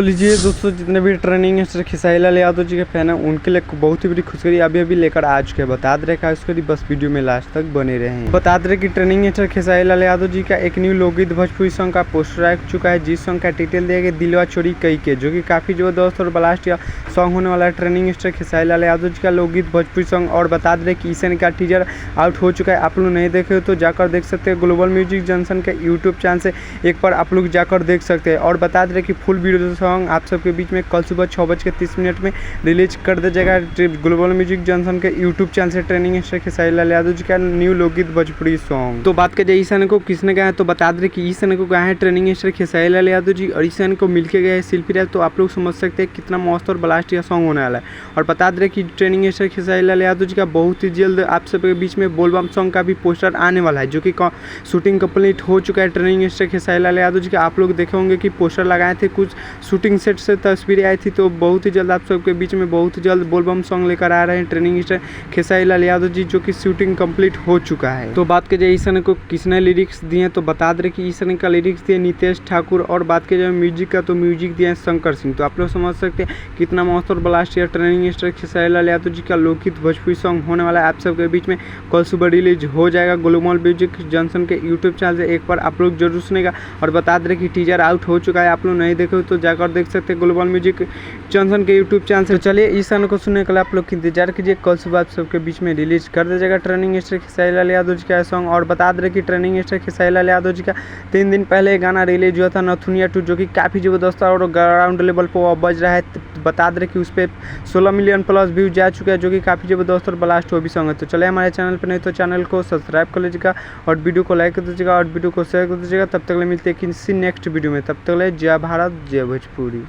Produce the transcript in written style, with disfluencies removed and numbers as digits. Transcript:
तो लीजिए दोस्तों, जितने भी ट्रेनिंग मास्टर खेसारी लाल यादव जी के फैन हैं उनके लिए बहुत ही बड़ी खुशखबरी अभी लेकर आ चुके हैं। बता दे रहे उसके बस वीडियो में लास्ट तक बने रहे। बता दे रहे कि ट्रेनिंग मास्टर खेसारी लाल यादव जी का एक न्यू लोकगीत भोजपुरी सॉन्ग का पोस्टर आ चुका है, जिस सॉन्ग का टाइटल दिया गया दिलवा चोरी कई के, जो कि काफ़ी जबरदस्त और ब्लास्ट या सॉन्ग होने वाला है। ट्रेनिंग मास्टर खेसारी लाल यादव जी का लोकगीत भोजपुरी सॉन्ग। और बता दे रहे कि इस का टीजर आउट हो चुका है। आप लोग नहीं देखे हो तो जाकर देख सकते हैं। ग्लोबल म्यूजिक जंक्शन के यूट्यूब चैनल से एक बार आप लोग जाकर देख सकते हैं। और बता दे रहे कि फुल वीडियो सॉन्ग आप सबके बीच में कल सुबह 6:30 में रिलीज कर दिया जाएगा ग्लोबल म्यूजिक जंक्शन के यूट्यूब चैनल से। ट्रेनिंग मास्टर खेसारी लाल यादव जी का न्यू लोकगीत भोजपुरी सॉन्ग। तो बात करें इस गाने को किसने गाया, तो बता दे कि इस गाने को गाया है ट्रेनिंग मास्टर खेसारी लाल यादव जी, और इस गाने को मिलके गए शिल्पी राज। तो आप लोग समझ सकते हैं कितना मस्त और ब्लास्ट यह सॉन्ग होने वाला है। और बता दे कि ट्रेनिंग मास्टर खेसारी लाल यादव जी का बहुत ही जल्द आप सबके बीच में बोलबम सॉन्ग का भी पोस्टर आने वाला है, जो कि शूटिंग कंप्लीट हो चुका है। ट्रेनिंग मास्टर खेसारी लाल यादव जी का आप लोग देखे होंगे कि पोस्टर लगाए थे, कुछ शूटिंग सेट से तस्वीरें आई थी। तो बहुत ही जल्द आप सबके बीच में बहुत ही जल्द बोलबम सॉन्ग लेकर आ रहे हैं ट्रेनिंग मास्टर खेसारी लाल यादव जी, जो कि शूटिंग कंप्लीट हो चुका है। तो बात करें इस गाने को किसने लिरिक्स दिए, तो बता दे कि इस गाने का लिरिक्स दिए नितेश ठाकुर। और बात की जाए म्यूजिक का तो म्यूजिक दिया है शंकर सिंह। तो आप लोग समझ सकते हैं कितना मस्त और ब्लास्ट या ट्रेनिंग मास्टर खेसारी लाल यादव जी का लोकगीत भोजपुरी सॉन्ग होने वाला है। आप सबके बीच में कल सुबह रिलीज हो जाएगा ग्लोबल म्यूजिक जंक्शन के यूट्यूब चैनल से। एक बार आप लोग जरूर सुनेगा। और बता दे कि टीजर आउट हो चुका है, आप लोग नहीं देखे तो जाकर देख सकते हैं ग्लोबल म्यूजिक जंक्शन के यूट्यूब चैनल से। तो चलिए इस गाने को सुनने के लिए आप लोग इंतजार कीजिए, कल सुबह आप सबके बीच में रिलीज कर दिया जाएगा ट्रेनिंग मास्टर खेसारी लाल यादव जी का सॉन्ग। और बता दे कि ट्रेनिंग मास्टर खेसारी लाल यादव जी का 3 दिन पहले गाना रिलीज हुआ था नथुनिया 2, जो कि काफ़ी ज़बरदस्त और ग्राउंड लेवल पर बज रहा है। बता दे कि उस पर 16 मिलियन प्लस व्यू जा चुका है, जो कि काफ़ी ज़बरदस्त और ब्लास्ट वो भी सॉन्ग है। तो चले हमारे चैनल पर नहीं तो चैनल को सब्सक्राइब कर लीजिएगा और वीडियो को लाइक कर दीजिएगा और वीडियो को शेयर कर दीजिएगा। तब तक मिलते हैं किसी नेक्स्ट वीडियो में। तब तक जय भारत जय भोजपुरी।